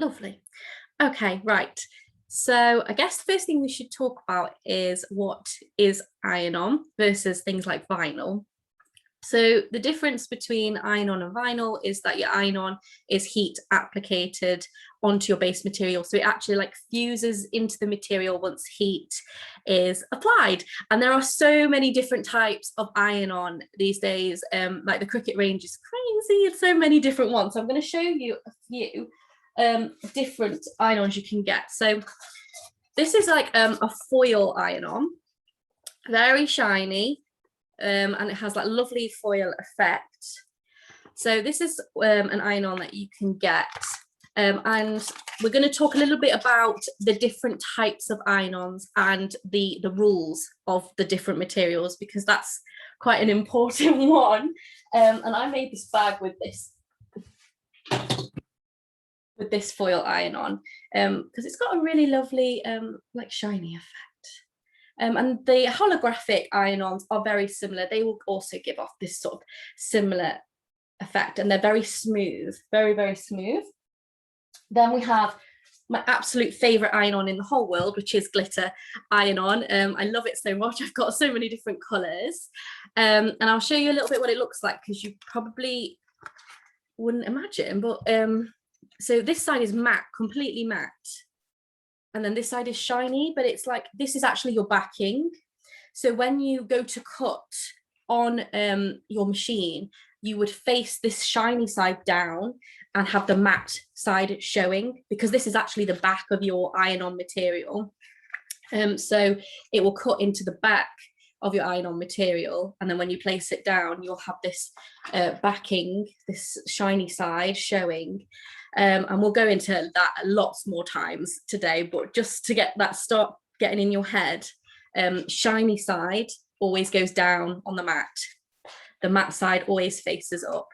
Lovely. Okay, right. So I guess the first thing we should talk about is what is iron-on versus things like vinyl. So the difference between iron-on and vinyl is that your iron-on is heat applicated onto your base material. So it actually like fuses into the material once heat is applied. And there are so many different types of iron-on these days. Like the Cricut range is crazy and so many different ones. So I'm going to show you a few different iron-ons you can get. So this is like a foil iron-on, very shiny. And it has that lovely foil effect. So this is an iron-on that you can get, and we're going to talk a little bit about the different types of iron-ons and the rules of the different materials, because that's quite an important one. And I made this bag with this foil iron-on because it's got a really lovely like shiny effect. And the holographic iron-ons are very similar. They will also give off this sort of similar effect, and they're very smooth, very, very smooth. Then we have my absolute favorite iron-on in the whole world, which is glitter iron-on. I love it so much. I've got so many different colors. And I'll show you a little bit what it looks like, because you probably wouldn't imagine. But so this side is matte, completely matte. And then this side is shiny, but it's like, this is actually your backing. So when you go to cut on your machine, you would face this shiny side down and have the matte side showing, because this is actually the back of your iron-on material. So it will cut into the back of your iron-on material. And then when you place it down, you'll have this backing, this shiny side showing. And we'll go into that lots more times today, but just to get that start getting in your head, shiny side always goes down on the matte side always faces up.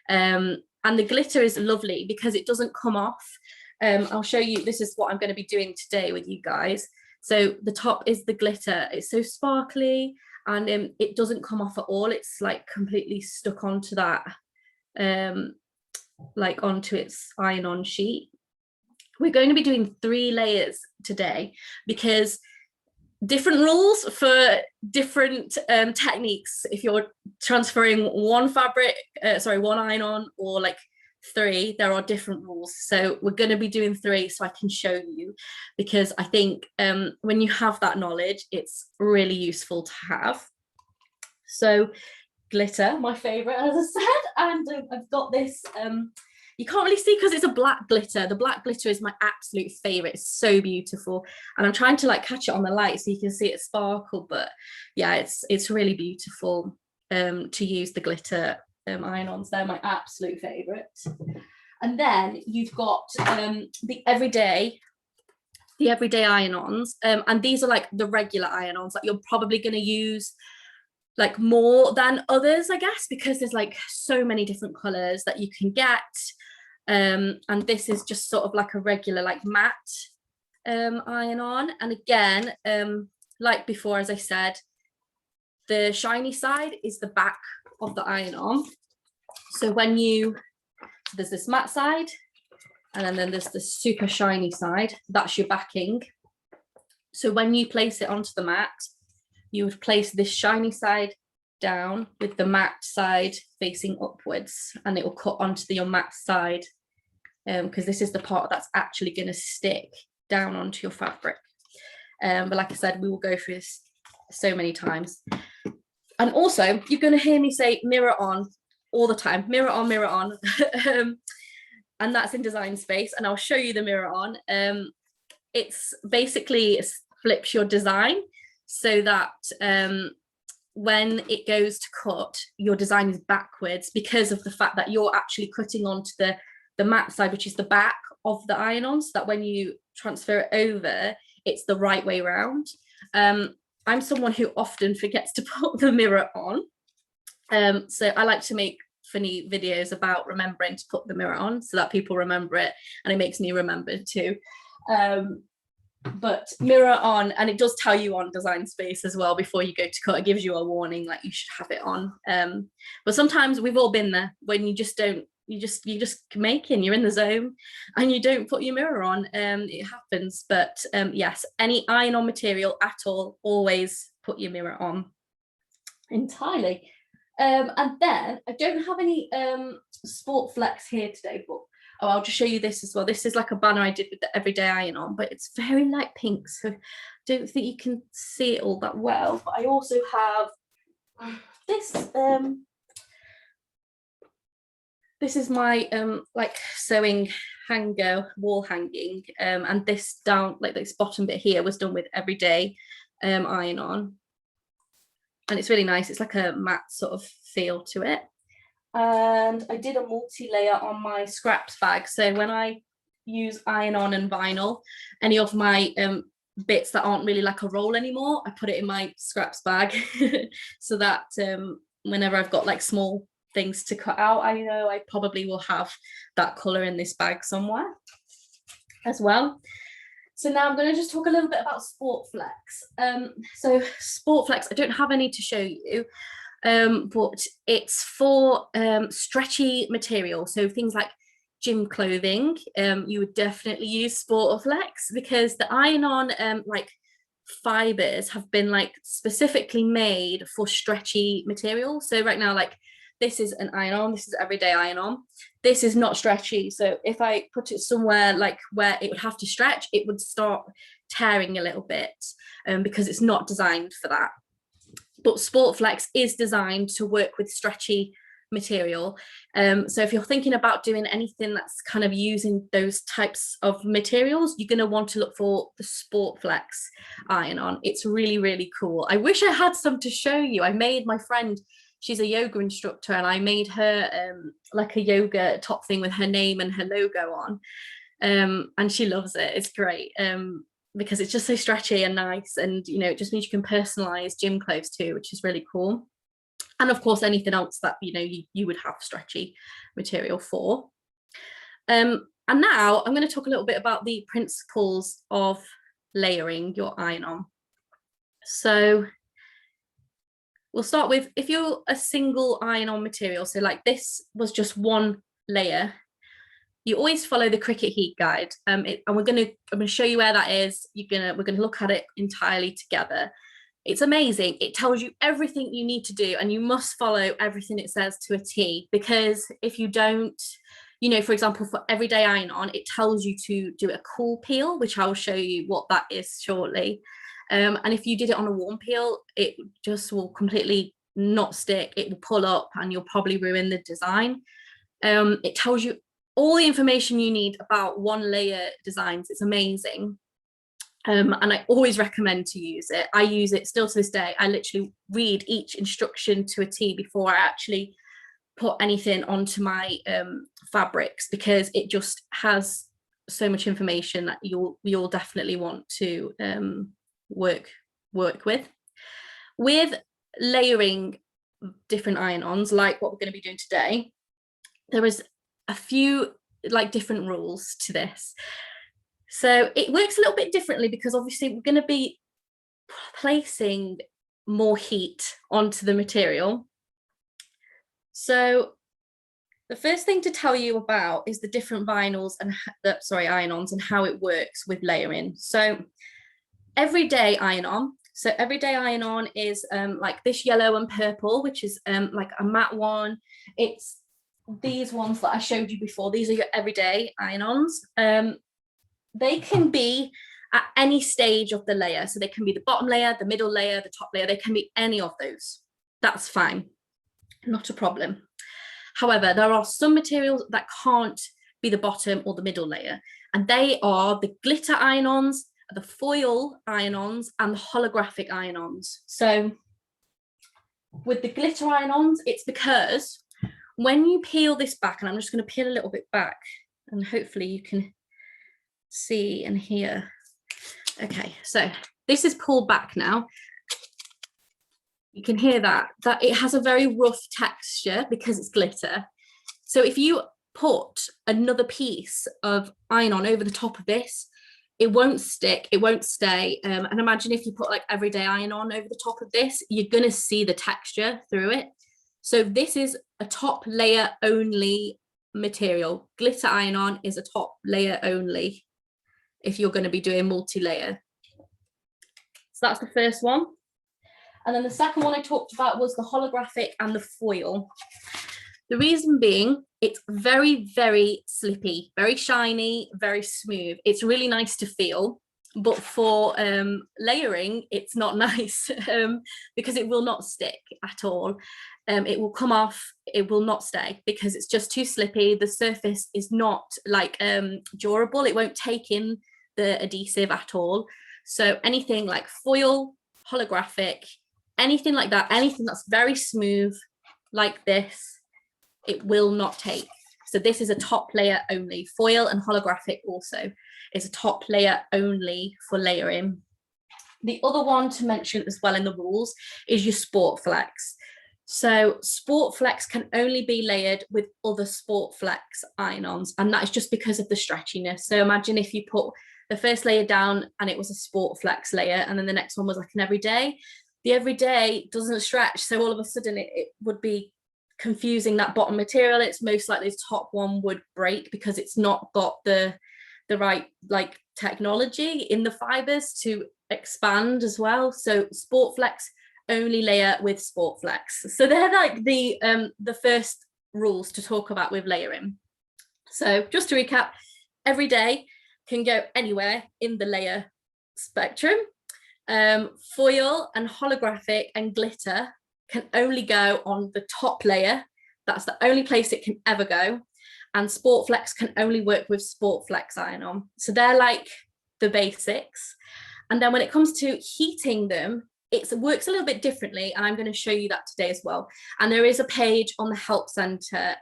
And the glitter is lovely because it doesn't come off. I'll show you, this is what I'm going to be doing today with you guys. So the top is the glitter. It's so sparkly, and it doesn't come off at all. It's like completely stuck onto that like onto its iron-on sheet. We're going to be doing 3 layers today, because different rules for different techniques. If you're transferring one iron-on, or like 3, there are different rules. So we're going to be doing 3 so I can show you, because I think when you have that knowledge, it's really useful to have. So glitter, my favorite, as I said, and I've got this, you can't really see because it's a black glitter. The black glitter is my absolute favorite. It's so beautiful, and I'm trying to like catch it on the light so you can see it sparkle, but yeah, it's really beautiful to use the glitter iron-ons. They're my absolute favorite. And then you've got the everyday iron-ons, and these are like the regular iron-ons that you're probably going to use like more than others, I guess, because there's like so many different colors that you can get. And this is just sort of like a regular like matte iron-on. And again, like before, as I said, the shiny side is the back of the iron-on. So when there's this matte side, and then there's the super shiny side, that's your backing. So when you place it onto the mat, you would place this shiny side down with the matte side facing upwards, and it will cut onto your matte side, because this is the part that's actually going to stick down onto your fabric. But like I said, we will go through this so many times. And also, you're going to hear me say mirror on all the time, mirror on, mirror on. And that's in Design Space, and I'll show you the mirror on. It's basically flips your design so that when it goes to cut, your design is backwards, because of the fact that you're actually cutting onto the matte side, which is the back of the iron-on, so that when you transfer it over, it's the right way around. I'm someone who often forgets to put the mirror on. So I like to make funny videos about remembering to put the mirror on so that people remember it, and it makes me remember too. But mirror on, and it does tell you on Design Space as well before you go to cut. It gives you a warning like you should have it on. But sometimes we've all been there when you just don't you're just making, you're in the zone, and you don't put your mirror on. It happens. But yes, any iron-on material at all, always put your mirror on. Entirely. And then I don't have any Sport Flex here today, but I'll just show you this as well. This is like a banner I did with the everyday iron on, but it's very light pink, so I don't think you can see it all that well. But I also have this. This is my like sewing hanger, wall hanging, and this down, like this bottom bit here, was done with everyday iron on. And it's really nice. It's like a matte sort of feel to it. And I did a multi-layer on my scraps bag. So when I use iron-on and vinyl, any of my bits that aren't really like a roll anymore, I put it in my scraps bag so that whenever I've got like small things to cut out, I know I probably will have that colour in this bag somewhere as well. So now I'm going to just talk a little bit about Sport Flex. So Sport Flex, I don't have any to show you, but it's for stretchy material. So things like gym clothing, you would definitely use Sport Flex, because the iron-on like fibers have been like specifically made for stretchy material. So right now, like this is an iron-on, this is everyday iron-on. This is not stretchy, so if I put it somewhere like where it would have to stretch, it would start tearing a little bit, because it's not designed for that. But Sport Flex is designed to work with stretchy material. So if you're thinking about doing anything that's kind of using those types of materials, you're going to want to look for the Sport Flex iron-on. It's really, really cool. I wish I had some to show you. I made my friend, she's a yoga instructor, and I made her like a yoga top thing with her name and her logo on, and she loves it. It's great, because it's just so stretchy and nice, and you know, it just means you can personalize gym clothes too, which is really cool. And of course, anything else that you know you would have stretchy material for. And now I'm going to talk a little bit about the principles of layering your iron-on. So we'll start with, if you're a single iron-on material, so like this was just one layer, you always follow the Cricut heat guide. And I'm going to show you where that is. We're gonna look at it entirely together. It's amazing. It tells you everything you need to do, and you must follow everything it says to a T, because if you don't, you know, for example, for everyday iron-on, it tells you to do a cool peel, which I'll show you what that is shortly. And if you did it on a warm peel, it just will completely not stick. It will pull up and you'll probably ruin the design. It tells you all the information you need about one layer designs. It's amazing. And I always recommend to use it. I use it still to this day. I literally read each instruction to a T before I actually put anything onto my fabrics, because it just has so much information that you'll definitely want to work with layering different iron-ons, like what we're going to be doing today. There is a few like different rules to this. So it works a little bit differently, because obviously we're going to be placing more heat onto the material. So the first thing to tell you about is the different vinyls and iron-ons and how it works with layering. So everyday iron-on. So everyday iron-on is like this yellow and purple, which is like a matte one. It's these ones that I showed you before. These are your everyday iron-ons. They can be at any stage of the layer. So they can be the bottom layer, the middle layer, the top layer. They can be any of those. That's fine. Not a problem. However, there are some materials that can't be the bottom or the middle layer. And they are the glitter iron-ons, the foil iron-ons, and the holographic iron-ons. So with the glitter iron-ons, it's because when you peel this back, and I'm just going to peel a little bit back, and hopefully you can see and hear. Okay, so this is pulled back now. You can hear that it has a very rough texture because it's glitter. So if you put another piece of iron-on over the top of this, it won't stick, it won't stay. And imagine if you put like everyday iron-on over the top of this, you're going to see the texture through it. So this is a top layer only material. Glitter iron-on is a top layer only if you're going to be doing multi-layer. So that's the first one. And then the second one I talked about was the holographic and the foil. The reason being, it's very, very slippy, very shiny, very smooth. It's really nice to feel, but for layering, it's not nice because it will not stick at all. It will come off, it will not stay because it's just too slippy. The surface is not like durable. It won't take in the adhesive at all. So anything like foil, holographic, anything like that, anything that's very smooth like this, it will not take. So this is a top layer only. Foil and holographic also is a top layer only for layering. The other one to mention as well in the rules is your Sport Flex. So Sport Flex can only be layered with other Sport Flex iron-ons, and that is just because of the stretchiness. So imagine if you put the first layer down and it was a Sport Flex layer, and then the next one was like an everyday. The everyday doesn't stretch, so all of a sudden it would be confusing that bottom material. It's most likely the top one would break because it's not got the right like technology in the fibers to expand as well. So Sport Flex only layer with Sport Flex. So they're like the first rules to talk about with layering. So just to recap, everyday can go anywhere in the layer spectrum. Foil and holographic and glitter can only go on the top layer. That's the only place it can ever go. And Sport Flex can only work with Sport Flex iron-on. So they're like the basics. And then when it comes to heating them, it works a little bit differently, and I'm going to show you that today as well. And there is a page on the Help Center,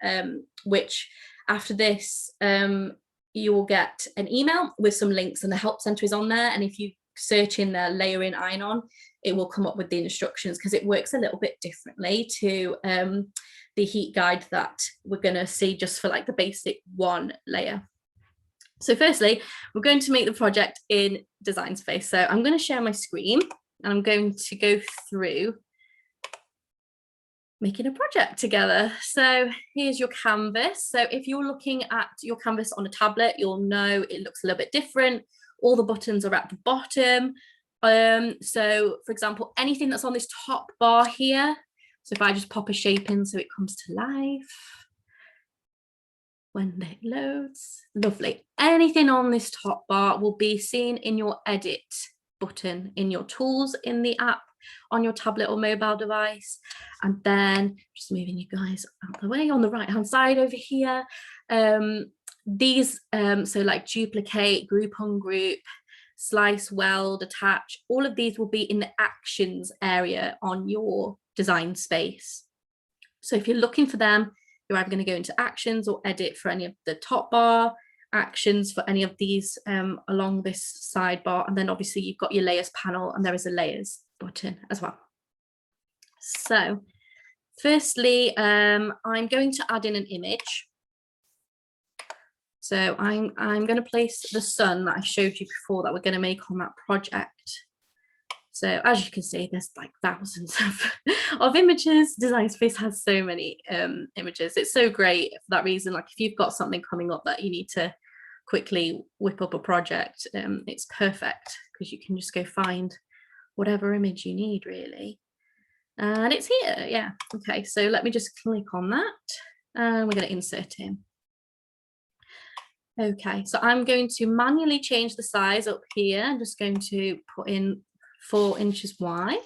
which after this, you will get an email with some links, and the Help Center is on there. And if you search in there layering iron-on, it will come up with the instructions because it works a little bit differently to the heat guide that we're going to see just for like the basic one layer. So firstly, we're going to make the project in Design Space. So I'm going to share my screen and I'm going to go through making a project together. So here's your canvas. So if you're looking at your canvas on a tablet, you'll know it looks a little bit different. All the buttons are at the bottom. So for example, anything that's on this top bar here, so if I just pop a shape in so it comes to life when it loads, lovely. Anything on this top bar will be seen in your edit button in your tools in the app on your tablet or mobile device. And then just moving you guys out of the way on the right hand side over here, these so like duplicate, group on group, slice, weld, attach, all of these will be in the actions area on your design space. So if you're looking for them, you're either going to go into actions or edit for any of the top bar, actions for any of these along this sidebar, and then obviously you've got your layers panel and there is a layers button as well. So firstly, I'm going to add in an image. So I'm going to place the sun that I showed you before that we're going to make on that project. So as you can see, there's like thousands of images. Design Space has so many images. It's so great for that reason. Like if you've got something coming up that you need to quickly whip up a project, it's perfect because you can just go find whatever image you need really. And it's here, yeah. Okay, so let me just click on that and we're going to insert in. Okay, so I'm going to manually change the size up here. I'm just going to put in 4 inches wide,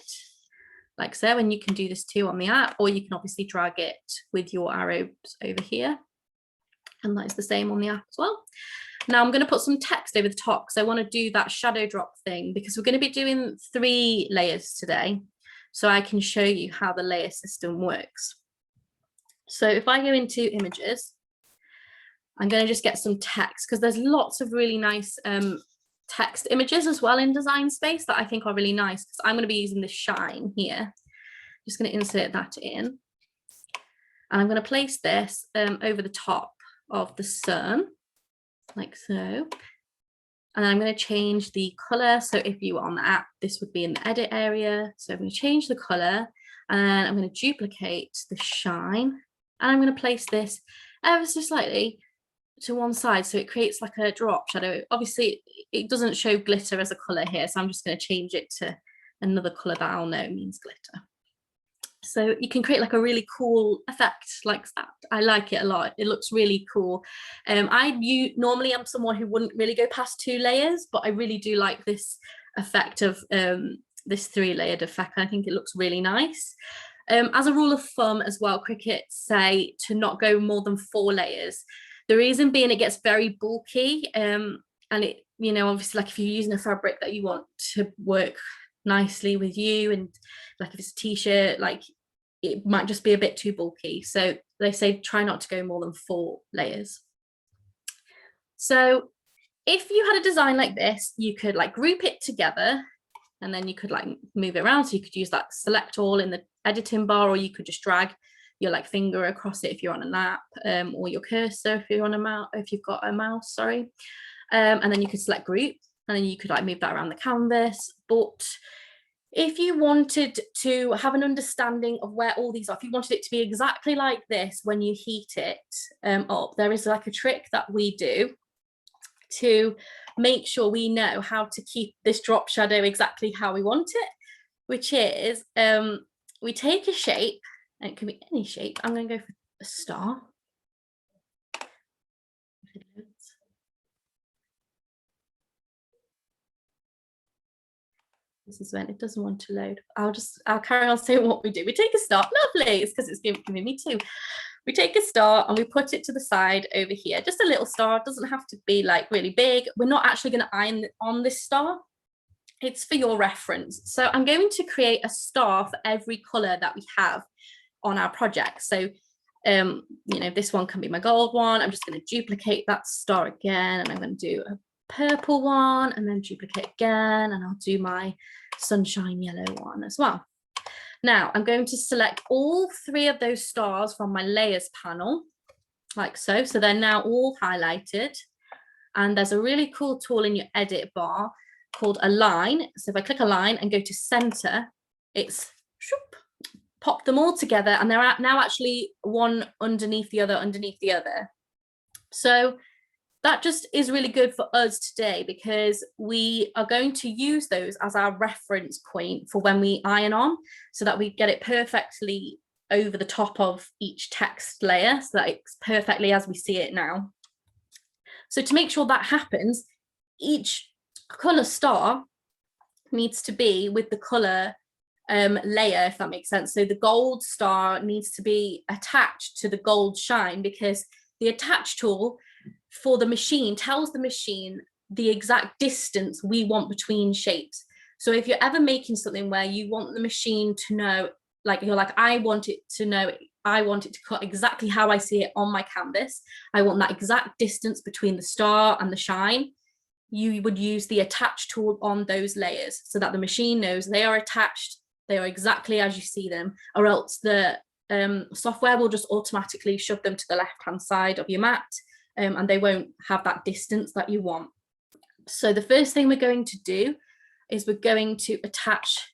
like so, and you can do this too on the app, or you can obviously drag it with your arrows over here. And that's the same on the app as well. Now I'm going to put some text over the top because I want to do that shadow drop thing because we're going to be doing 3 layers today. So I can show you how the layer system works. So if I go into images, I'm going to just get some text because there's lots of really nice text images as well in Design Space that I think are really nice because I'm going to be using this shine here. Just going to insert that in. And I'm going to place this over the top of the sun, like so. And then I'm going to change the color. So if you were on the app, this would be in the edit area. So I'm going to change the color and I'm going to duplicate the shine. And I'm going to place this ever so slightly to one side, so it creates like a drop shadow. Obviously it doesn't show glitter as a color here, so I'm just going to change it to another color that I'll know means glitter. So you can create like a really cool effect like that. I like it a lot. It looks really cool. Normally I'm someone who wouldn't really go past 2 layers, but I really do like this effect of this 3-layered effect. I think it looks really nice. As a rule of thumb as well, Cricut say to not go more than 4 layers. The reason being it gets very bulky, and it, you know, obviously like if you're using a fabric that you want to work nicely with you, and like if it's a t-shirt, like it might just be a bit too bulky. So they say try not to go more than 4 layers. So if you had a design like this, you could like group it together, and then you could like move it around. So you could use that select all in the editing bar, or you could just drag your like finger across it if you're on a nap, or your cursor if you're on a mouse, if you've got a mouse, sorry. And then you could select group, and then you could like move that around the canvas. But if you wanted to have an understanding of where all these are, if you wanted it to be exactly like this when you heat it up, there is like a trick that we do to make sure we know how to keep this drop shadow exactly how we want it, which is we take a shape, and it can be any shape. I'm going to go for a star. This is when it doesn't want to load. I'll carry on saying what we do. We take a star. Lovely. It's because it's giving me 2. We take a star and we put it to the side over here. Just a little star. It doesn't have to be like really big. We're not actually going to iron on this star. It's for your reference. So I'm going to create a star for every color that we have on our project. So you know, this one can be my gold one. I'm just going to duplicate that star again, and I'm going to do a purple one, and then duplicate again, and I'll do my sunshine yellow one as well. Now I'm going to select all 3 of those stars from my layers panel, like so. So they're now all highlighted, and there's a really cool tool in your edit bar called align. So if I click align and go to center, it's pop them all together, and they're now actually one underneath the other. So that just is really good for us today, because we are going to use those as our reference point for when we iron on, so that we get it perfectly over the top of each text layer, so that it's perfectly as we see it now. So to make sure that happens, each color star needs to be with the color layer, if that makes sense. So the gold star needs to be attached to the gold shine, because the attach tool for the machine tells the machine the exact distance we want between shapes. So if you're ever making something where you want the machine to know, like you're like, I want it to cut exactly how I see it on my canvas, I want that exact distance between the star and the shine, you would use the attach tool on those layers, so that the machine knows they are attached, they are exactly as you see them, or else the software will just automatically shove them to the left hand side of your mat, and they won't have that distance that you want. So the first thing we're going to do is we're going to attach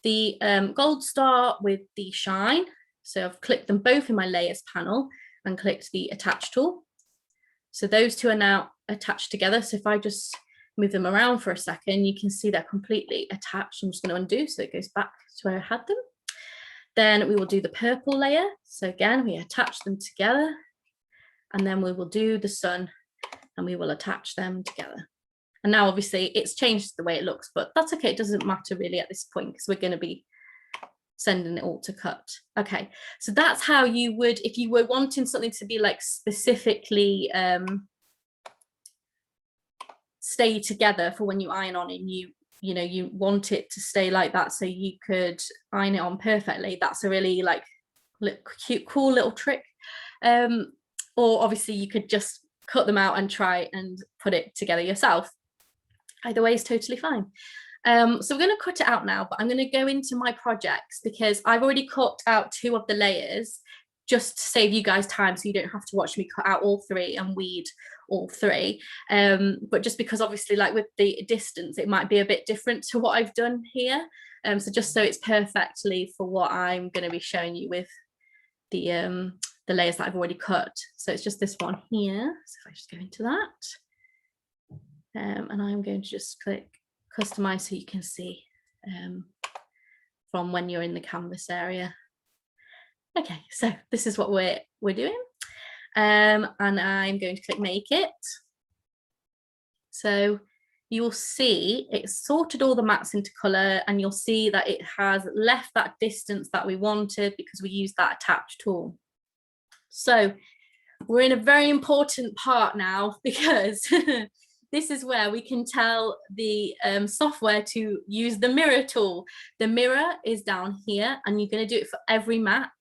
the gold star with the shine. So I've clicked them both in my layers panel and clicked the attach tool. So those 2 are now attached together. So if I just move them around for a second, you can see they're completely attached. I'm just going to undo so it goes back to where I had them. Then we will do the purple layer. So again, we attach them together, and then we will do the sun, and we will attach them together. And now obviously it's changed the way it looks, but that's okay. It doesn't matter really at this point, because we're going to be sending it all to cut. Okay, so that's how you would, if you were wanting something to be like specifically stay together for when you iron on, and you know you want it to stay like that so you could iron it on perfectly. That's a really like cute, cool little trick. Or obviously you could just cut them out and try and put it together yourself. Either way is totally fine. So we're going to cut it out now, but I'm going to go into my projects, because I've already cut out 2 of the layers just to save you guys time, so you don't have to watch me cut out all 3 and weed all 3. But just because obviously like with the distance, it might be a bit different to what I've done here. So just so it's perfectly for what I'm going to be showing you with the the layers that I've already cut. So it's just this one here. So if I just go into that, and I'm going to just click customize so you can see from when you're in the canvas area. Okay, so this is what we're doing. And I'm going to click make it. So you'll see it's sorted all the mats into colour, and you'll see that it has left that distance that we wanted because we used that attach tool. So we're in a very important part now, because this is where we can tell the software to use the mirror tool. The mirror is down here, and you're going to do it for every mat.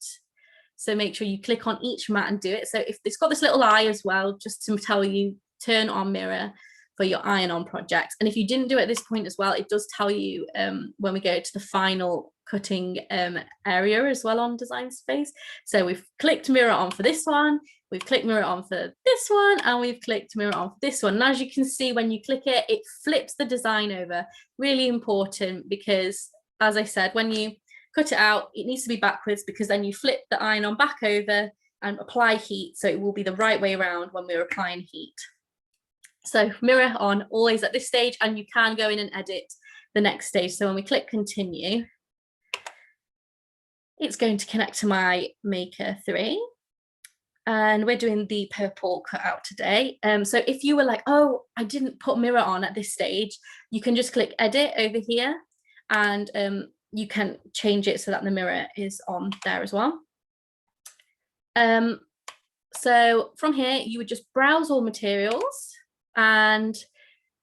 So make sure you click on each mat and do it. So if it's got this little eye as well, just to tell you, turn on mirror for your iron-on projects. And if you didn't do it at this point as well, it does tell you when we go to the final cutting area as well on Design Space. So we've clicked mirror on for this one, we've clicked mirror on for this one, and we've clicked mirror on for this one. And as you can see, when you click it, it flips the design over. Really important, because as I said, when you cut it out, it needs to be backwards, because then you flip the iron on back over and apply heat, so it will be the right way around when we're applying heat. So mirror on always at this stage, and you can go in and edit the next stage. So when we click continue, it's going to connect to my Maker 3, and we're doing the purple cutout today. So if you were like, oh, I didn't put mirror on at this stage, you can just click edit over here, and you can change it so that the mirror is on there as well. So from here, you would just browse all materials. And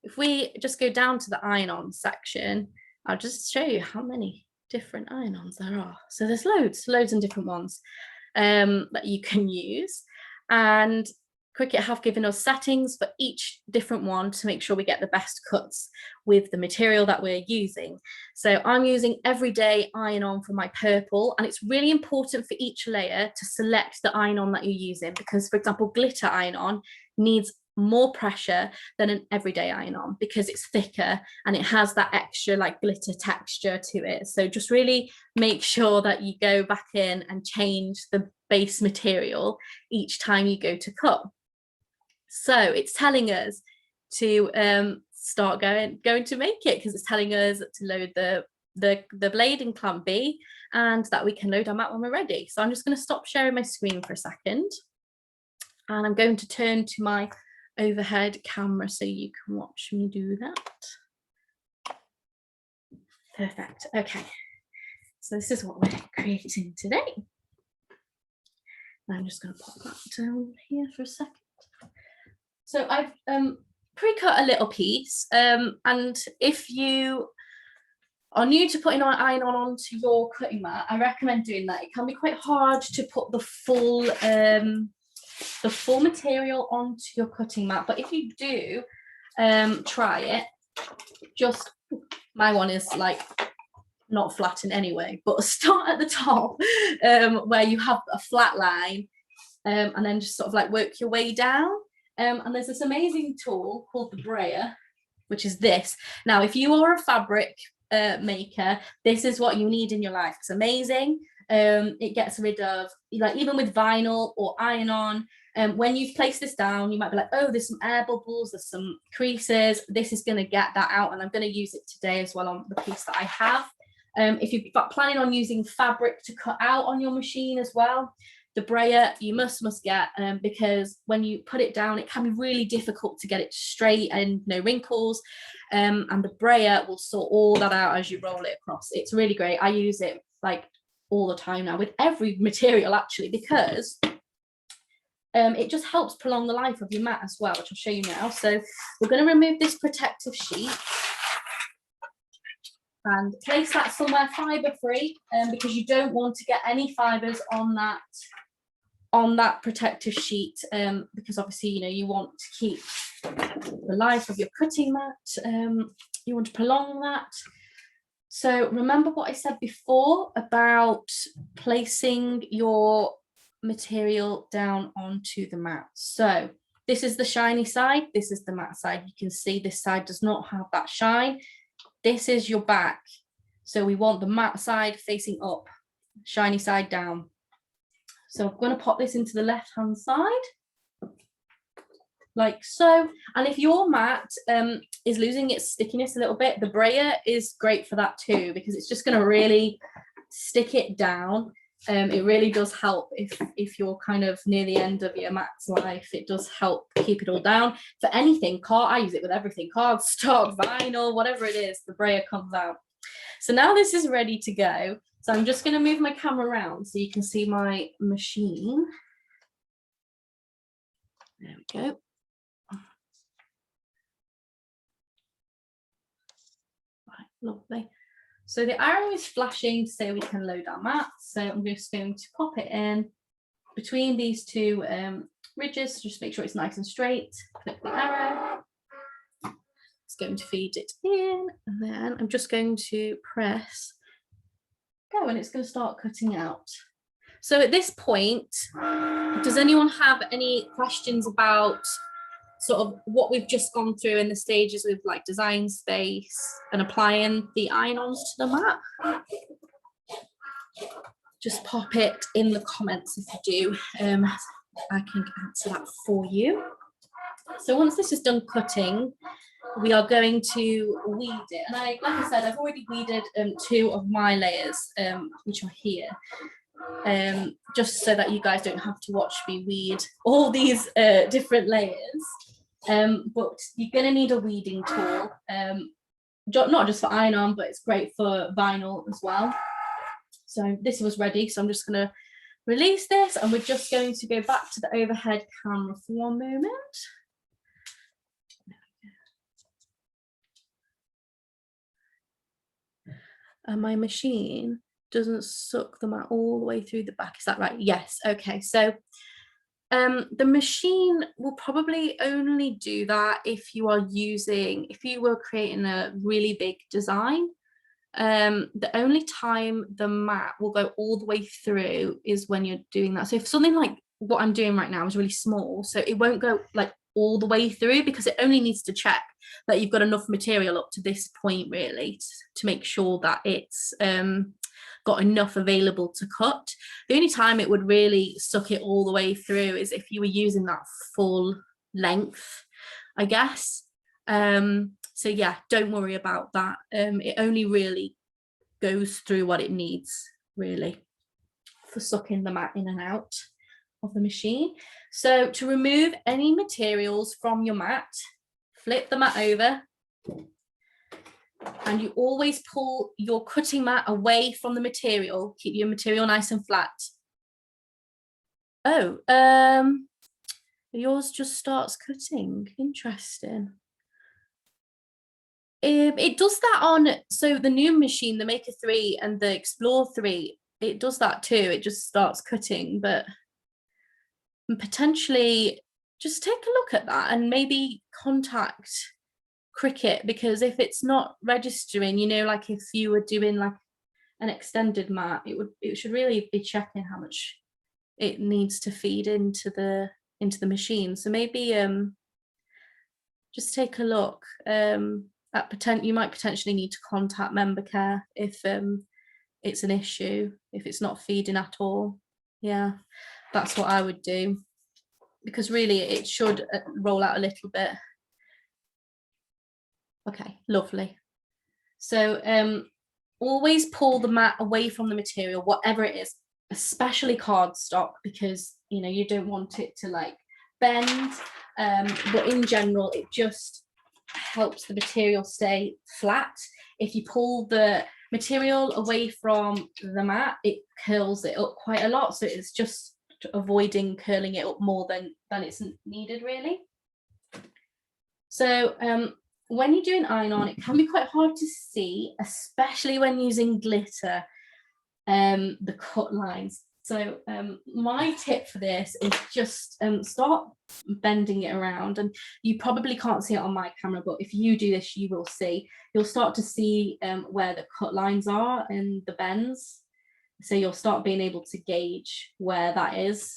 if we just go down to the iron-on section, I'll just show you how many different iron-ons there are. So there's loads and different ones that you can use. And Cricut have given us settings for each different one to make sure we get the best cuts with the material that we're using. So I'm using everyday iron-on for my purple, and it's really important for each layer to select the iron-on that you're using, because, for example, glitter iron-on needs more pressure than an everyday iron-on because it's thicker and it has that extra like glitter texture to it. So just really make sure that you go back in and change the base material each time you go to cut. So it's telling us to start going to make it, because it's telling us to load the blade in clamp B, and that we can load our mat when we're ready. So I'm just going to stop sharing my screen for a second, and I'm going to turn to my overhead camera so you can watch me do that. Perfect. Okay, so this is what we're creating today. I'm just going to pop that down here for a second. So I've pre-cut a little piece, and if you are new to putting iron-on onto your cutting mat, I recommend doing that. It can be quite hard to put the full material onto your cutting mat, but if you do try it, just, my one is like not flat in any way, but start at the top where you have a flat line, and then just sort of like work your way down. And there's this amazing tool called the brayer, which is this. Now, if you are a fabric maker, this is what you need in your life. It's amazing. It gets rid of, like, even with vinyl or iron-on, when you've placed this down, you might be like, oh, there's some air bubbles, there's some creases. This is going to get that out, and I'm going to use it today as well on the piece that I have. If you're planning on using fabric to cut out on your machine as well, the brayer you must get, because when you put it down, it can be really difficult to get it straight and no wrinkles, and the brayer will sort all that out as you roll it across. It's really great. I use it like all the time now with every material, actually, because it just helps prolong the life of your mat as well, which I'll show you now. So we're going to remove this protective sheet and place that somewhere fibre free, because you don't want to get any fibres on that protective sheet, because obviously, you know, you want to keep the life of your cutting mat, you want to prolong that. So remember what I said before about placing your material down onto the mat. So this is the shiny side, this is the matte side. You can see this side does not have that shine. This is your back. So we want the matte side facing up, shiny side down. So I'm going to pop this into the left hand side, like so. And if your mat is losing its stickiness a little bit, the brayer is great for that too, because it's just going to really stick it down. It really does help if you're kind of near the end of your mat's life. It does help keep it all down. For anything, I use it with everything, cardstock, vinyl, whatever it is, the brayer comes out. So now this is ready to go. So I'm just going to move my camera around so you can see my machine. There we go. Right, lovely. So the arrow is flashing to say we can load our mat. So I'm just going to pop it in between these two ridges, just make sure it's nice and straight. Click the arrow. It's going to feed it in, and then I'm just going to press go, and it's going to start cutting out. So at this point, does anyone have any questions about sort of what we've just gone through in the stages with like design space and applying the iron-ons to the mat? Just pop it in the comments if you do. I can answer that for you. So once this is done cutting, we are going to weed it. And like I said, I've already weeded 2 of my layers, which are here, just so that you guys don't have to watch me weed all these different layers. But you're going to need a weeding tool, not just for iron-on, but it's great for vinyl as well. So this was ready, so I'm just going to release this, and we're just going to go back to the overhead camera for one moment. And my machine doesn't suck the mat all the way through the back. Is that right? Yes. Okay. So the machine will probably only do that if you were creating a really big design. The only time the mat will go all the way through is when you're doing that. So if something like what I'm doing right now is really small, so it won't go like all the way through, because it only needs to check that you've got enough material up to this point really to make sure that it's got enough available to cut. The only time it would really suck it all the way through is if you were using that full length, I guess. So yeah, don't worry about that. It only really goes through what it needs really for sucking the mat in and out of the machine. So to remove any materials from your mat, flip the mat over, and you always pull your cutting mat away from the material. Keep your material nice and flat. Oh, yours just starts cutting. Interesting. It does that on, so the new machine, the Maker 3 and the Explore 3, it does that too. It just starts cutting, but potentially just take a look at that and maybe contact Cricut, because if it's not registering, you know, like if you were doing like an extended mat, it should really be checking how much it needs to feed into the machine. So maybe just take a look. You might potentially need to contact member care if it's an issue, if it's not feeding at all. Yeah, that's what I would do, because really it should roll out a little bit. Okay, lovely. So always pull the mat away from the material, whatever it is, especially cardstock, because you know you don't want it to like bend, but in general it just helps the material stay flat. If you pull the material away from the mat, it curls it up quite a lot, so it's just avoiding curling it up more than it's needed really. So when you're doing iron-on, it can be quite hard to see, especially when using glitter, the cut lines. So my tip for this is just start bending it around, and you probably can't see it on my camera, but if you do this, you will see. You'll start to see where the cut lines are and the bends. So you'll start being able to gauge where that is.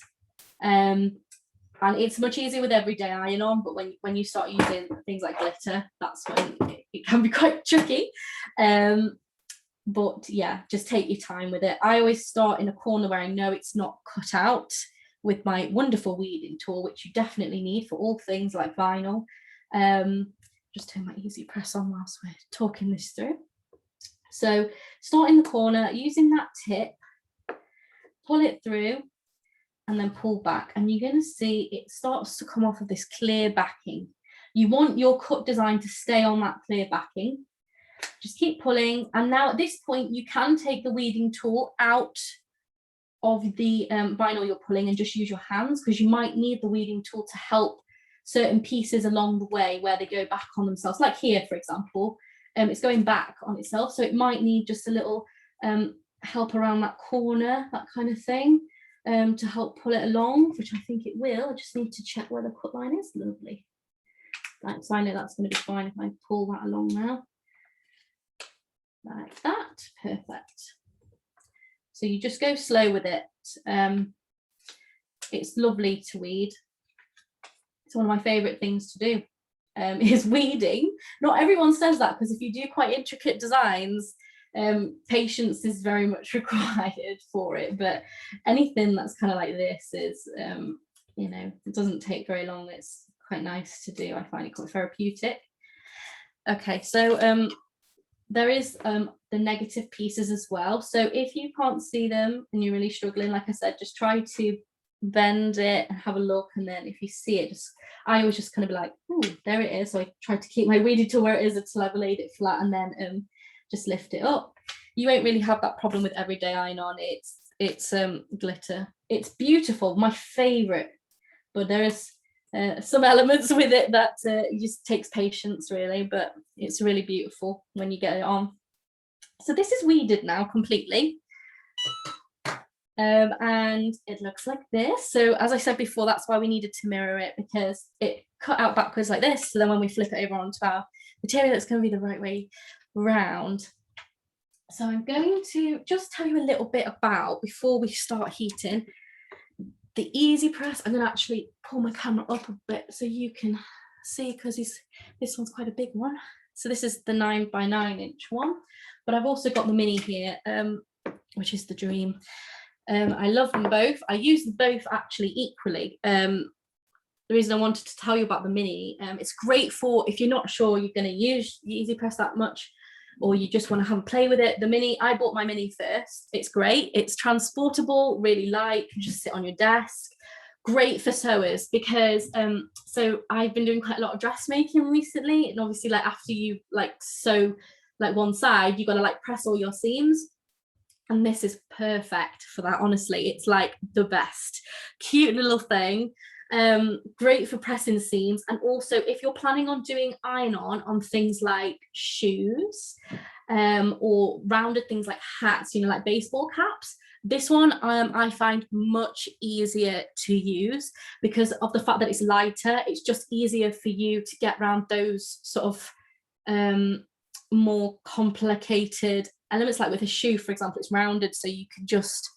And it's much easier with everyday iron-on, but when you start using things like glitter, that's when it can be quite tricky. But yeah, just take your time with it. I always start in a corner where I know it's not cut out with my wonderful weeding tool, which you definitely need for all things like vinyl. Just turn my easy press on whilst we're talking this through. So start in the corner, using that tip, pull it through, and then pull back, and you're going to see it starts to come off of this clear backing. You want your cut design to stay on that clear backing. Just keep pulling, and now at this point you can take the weeding tool out of the vinyl you're pulling and just use your hands, because you might need the weeding tool to help certain pieces along the way where they go back on themselves, like here for example. It's going back on itself, so it might need just a little help around that corner, that kind of thing, to help pull it along, which I think it will. I just need to check where the cut line is. Lovely. Right, so I know that's going to be fine if I pull that along now. Like that. Perfect. So you just go slow with it. It's lovely to weed. It's one of my favourite things to do, is weeding. Not everyone says that, because if you do quite intricate designs, patience is very much required for it, but anything that's kind of like this is, you know, it doesn't take very long. It's quite nice to do. I find it quite therapeutic. Okay, so there is the negative pieces as well. So if you can't see them and you're really struggling, like I said, just try to bend it and have a look, and then if you see it, just I always just kind of be like, oh, there it is. So I try to keep my weeding to where it is until I've laid it flat, and then just lift it up. You won't really have that problem with everyday iron-on. It's glitter. It's beautiful, my favorite, but there is some elements with it that it just takes patience really, but it's really beautiful when you get it on. So this is weeded now completely. And it looks like this. So as I said before, that's why we needed to mirror it, because it cut out backwards like this. So then when we flip it over onto our material, it's going to be the right way round. So I'm going to just tell you a little bit about, before we start heating, the easy press. I'm going to actually pull my camera up a bit so you can see, because this one's quite a big one. So this is the 9x9 inch one, but I've also got the mini here, which is the dream. I love them both. I use them both actually equally. The reason I wanted to tell you about the mini, it's great for if you're not sure you're going to use the easy press that much, or you just want to have a play with it. The mini, I bought my mini first. It's great. It's transportable, really light. You just sit on your desk. Great for sewers, because so I've been doing quite a lot of dressmaking recently, and obviously like after you like sew like one side, you've got to like press all your seams. And this is perfect for that, honestly. It's like the best. Cute little thing. Great for pressing seams. And also if you're planning on doing iron-on things like shoes, or rounded things like hats, you know, like baseball caps, this one I find much easier to use because of the fact that it's lighter. It's just easier for you to get around those sort of more complicated elements. Like with a shoe, for example, it's rounded, so you can just,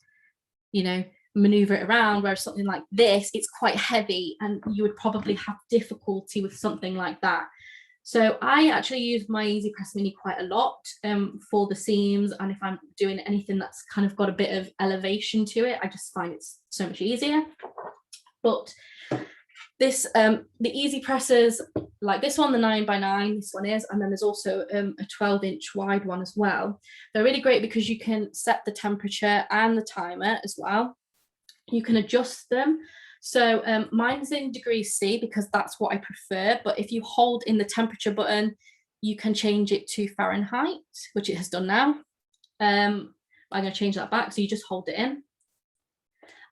you know, maneuver it around, whereas something like this, it's quite heavy and you would probably have difficulty with something like that. So I actually use my Easy Press Mini quite a lot for the seams, and if I'm doing anything that's kind of got a bit of elevation to it, I just find it's so much easier. But this the easy presses like this one, the 9x9, this one is, and then there's also a 12-inch wide one as well. They're really great because you can set the temperature and the timer as well. You can adjust them. So mine's in degrees C because that's what I prefer, but if you hold in the temperature button, you can change it to Fahrenheit, which it has done now. I'm going to change that back, so you just hold it in.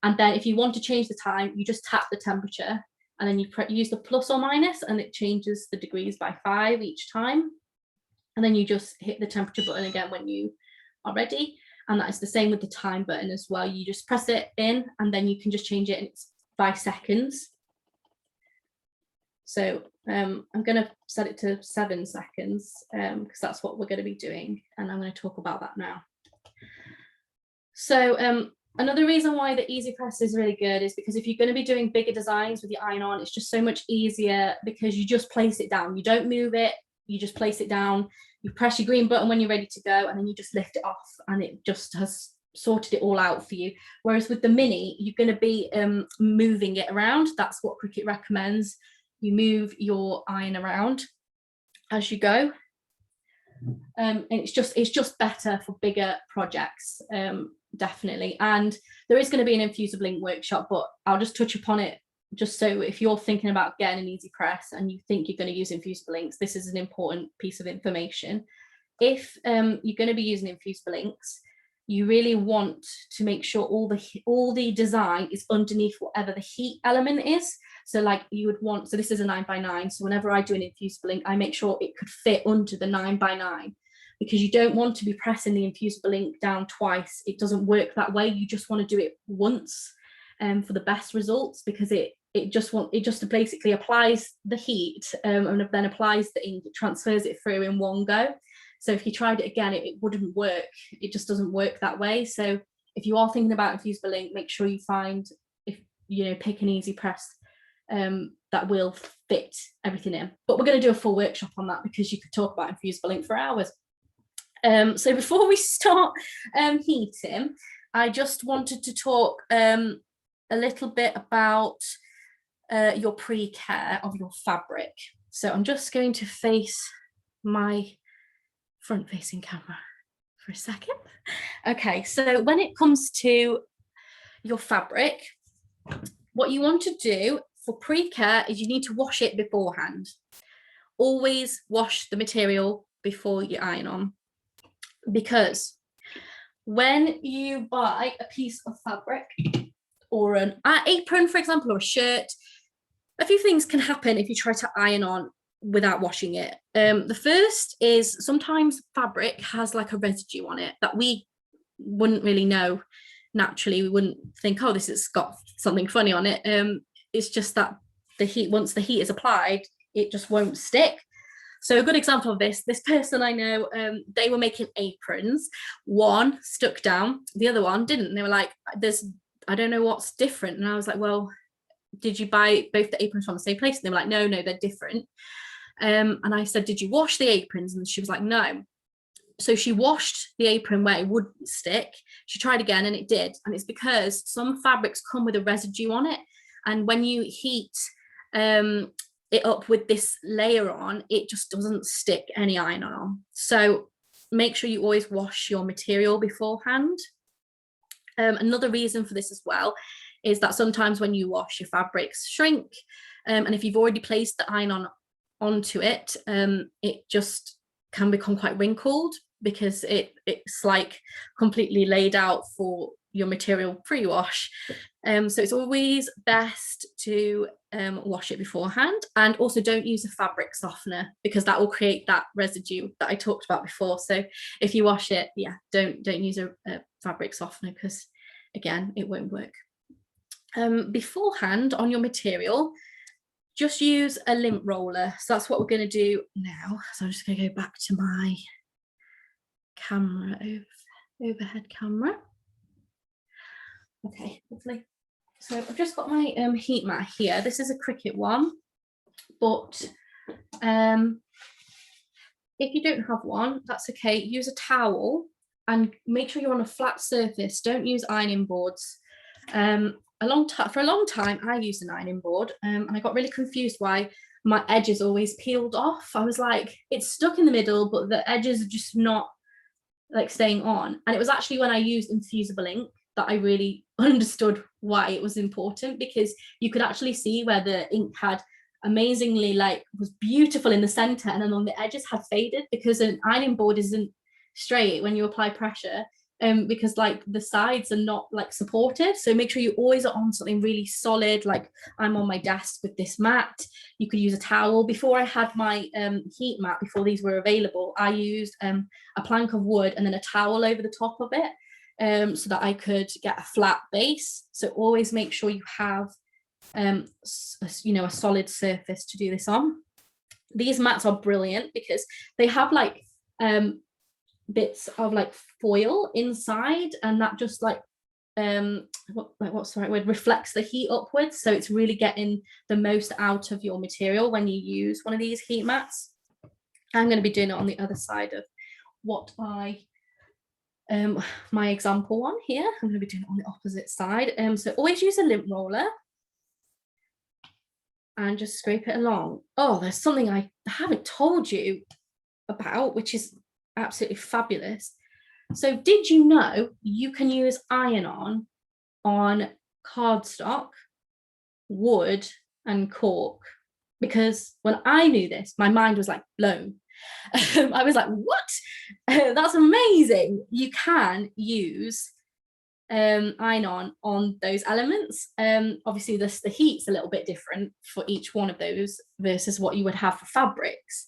And then if you want to change the time, you just tap the temperature, and then you use the plus or minus, and it changes the degrees by 5 each time. And then you just hit the temperature button again when you are ready. And that is the same with the time button as well. You just press it in, and then you can just change it, and it's by seconds. So I'm going to set it to 7 seconds because that's what we're going to be doing. And I'm going to talk about that now. So another reason why the Easy Press is really good is because if you're going to be doing bigger designs with your iron-on, it's just so much easier because you just place it down. You don't move it. you just place it down, you press your green button when you're ready to go, and then you just lift it off, and it just has sorted it all out for you. Whereas with the mini, you're going to be moving it around. That's what Cricut recommends. You move your iron around as you go. And it's just better for bigger projects, definitely. And there is going to be an infusible ink workshop, but I'll just touch upon it just so if you're thinking about getting an easy press and you think you're going to use infusible inks, this is an important piece of information. If you're going to be using infusible inks, you really want to make sure all the design is underneath whatever the heat element is. So like you would want, so this is a 9x9. So whenever I do an infusible ink, I make sure it could fit under the 9x9, because you don't want to be pressing the infusible ink down twice. It doesn't work that way. You just want to do it once for the best results, because it just basically applies the heat and then applies the ink, it transfers it through in one go. So if you tried it again, it wouldn't work. It just doesn't work that way. So if you are thinking about infusible ink, make sure you find, pick an easy press that will fit everything in. But we're going to do a full workshop on that, because you could talk about infusible ink for hours. So before we start heating, I just wanted to talk a little bit about your pre-care of your fabric. So I'm just going to face my front-facing camera for a second. Okay, so when it comes to your fabric, what you want to do for pre-care is you need to wash it beforehand. Always wash the material before you iron on, because when you buy a piece of fabric or an apron, for example, or a shirt, a few things can happen if you try to iron on without washing it. The first is sometimes fabric has like a residue on it that we wouldn't really know naturally. We wouldn't think, oh, this has got something funny on it. It's just that the heat, once the heat is applied, it just won't stick. So a good example of this person I know, they were making aprons. One stuck down, the other one didn't. And they were like, I don't know what's different. And I was like, well, did you buy both the aprons from the same place? And they were like, no, they're different. And I said, did you wash the aprons? And she was like, no. So she washed the apron where it wouldn't stick. She tried again and it did. And it's because some fabrics come with a residue on it. And when you heat it up with this layer on, it just doesn't stick any iron on. So make sure you always wash your material beforehand. Another reason for this as well is that sometimes when you wash, your fabrics shrink. And if you've already placed the iron onto it, it just can become quite wrinkled, because it's like completely laid out for your material pre-wash. So it's always best to wash it beforehand, and also don't use a fabric softener, because that will create that residue that I talked about before. So if you wash it, don't use a fabric softener, because again, it won't work. Beforehand on your material, just use a lint roller. So that's what we're going to do now. So I'm just going to go back to my camera, overhead camera. Okay, lovely. So I've just got my heat mat here. This is a Cricut one, but if you don't have one, that's okay. Use a towel and make sure you're on a flat surface. Don't use ironing boards. For a long time, I used an ironing board, and I got really confused why my edges always peeled off. I was like, it's stuck in the middle, but the edges are just not like staying on. And it was actually when I used infusible ink that I really understood why it was important, because you could actually see where the ink had amazingly, like, was beautiful in the center, and then on the edges had faded, because an ironing board isn't straight when you apply pressure, because like the sides are not like supported. So make sure you always are on something really solid. Like I'm on my desk with this mat. You could use a towel. Before I had my heat mat, before these were available, I used a plank of wood and then a towel over the top of it, so that I could get a flat base. So always make sure you have a solid surface to do this on. These mats are brilliant because they have like bits of like foil inside, and that just like what's the right word, reflects the heat upwards. So it's really getting the most out of your material when you use one of these heat mats. I'm going to be doing it on the other side of what my example one here. I'm going to be doing it on the opposite side. So always use a lint roller and just scrape it along. Oh, there's something I haven't told you about, which is absolutely fabulous. So did you know you can use iron-on cardstock, wood, and cork? Because when I knew this, my mind was like blown. I was like, what? That's amazing. You can use iron on those elements. Obviously the heat's a little bit different for each one of those versus what you would have for fabrics.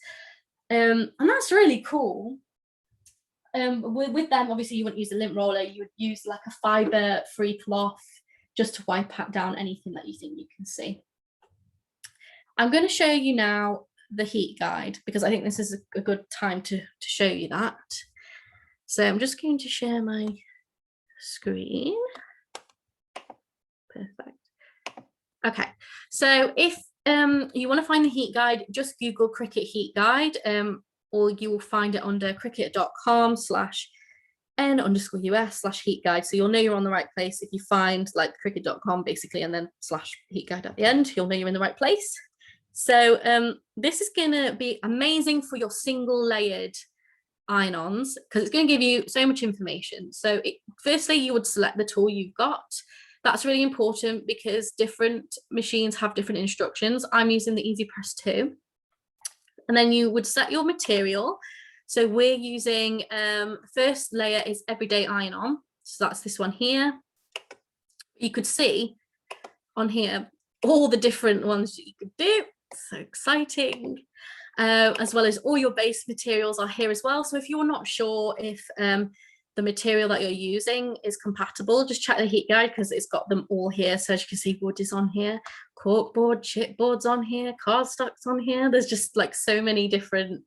And that's really cool. With them, obviously you wouldn't use a lint roller, you would use like a fiber-free cloth just to wipe down anything that you think you can see. I'm going to show you now the heat guide because I think this is a good time to show you that. So I'm just going to share my screen. Perfect. Okay, so if you want to find the heat guide, just Google Cricut heat guide, or you will find it under cricut.com/n_us/heat guide. So you'll know you're on the right place. If you find like cricut.com basically and then /heat guide at the end, you'll know you're in the right place. So this is going to be amazing for your single layered iron-ons because it's going to give you so much information. So firstly, you would select the tool you've got. That's really important because different machines have different instructions. I'm using the EasyPress 2. And then you would set your material. So we're using, first layer is everyday iron-on. So that's this one here. You could see on here all the different ones that you could do. So exciting. As well as all your base materials are here as well. So if you're not sure if the material that you're using is compatible, just check the heat guide because it's got them all here. So as you can see, wood is on here, corkboard, chipboard's on here, cardstock's on here. There's just like so many different,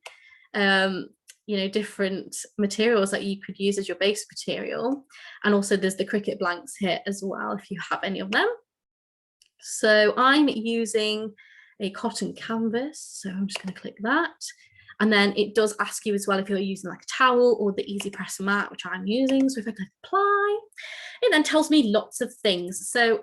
different materials that you could use as your base material. And also there's the Cricut blanks here as well, if you have any of them. So I'm using a cotton canvas. So I'm just going to click that. And then it does ask you as well if you're using like a towel or the EasyPress mat, which I'm using. So if I click apply, it then tells me lots of things. So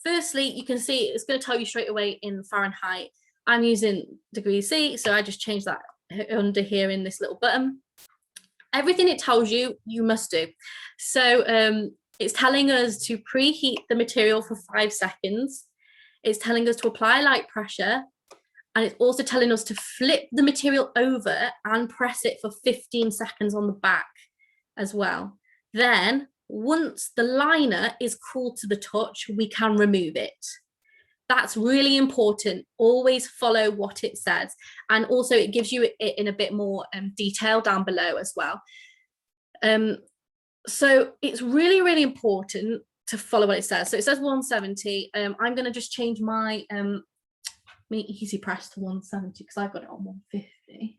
firstly, you can see it's going to tell you straight away in Fahrenheit. I'm using degrees C, so I just changed that under here in this little button. Everything it tells you, you must do. So it's telling us to preheat the material for 5 seconds. It's telling us to apply light pressure. And it's also telling us to flip the material over and press it for 15 seconds on the back as well. Then once the liner is cool to the touch, we can remove it. That's really important. Always follow what it says. And also it gives you it in a bit more detail down below as well. So it's really, really important to follow what it says. So it says 170. I'm going to just change my EasyPress to 170 because I've got it on 150.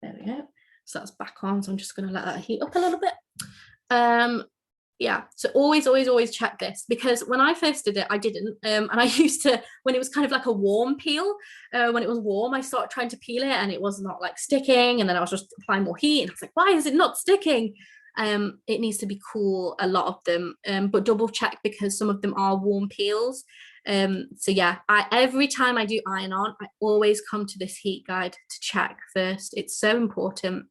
There we go. So that's back on. So I'm just going to let that heat up a little bit. Yeah, so always check this because when I first did it, I didn't. And I used to, when it was kind of like a warm peel, when it was warm, I started trying to peel it and it was not like sticking. And then I was just applying more heat and I was like, why is it not sticking? It needs to be cool, a lot of them, but double check because some of them are warm peels. So yeah, every time I do iron on, I always come to this heat guide to check first. It's so important.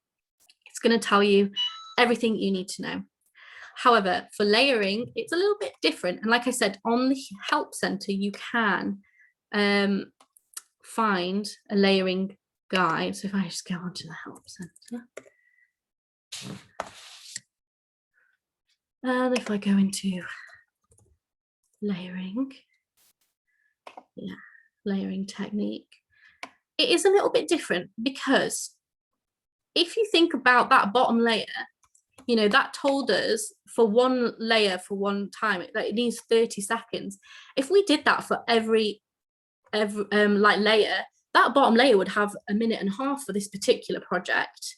It's going to tell you everything you need to know. However, for layering, it's a little bit different. And like I said, on the Help Center, you can find a layering guide. So if I just go onto the Help Center. And if I go into layering, yeah, layering technique, it is a little bit different because if you think about that bottom layer, you know, that told us for one layer for one time, that it needs 30 seconds. If we did that for every like layer, that bottom layer would have 1.5 minutes for this particular project.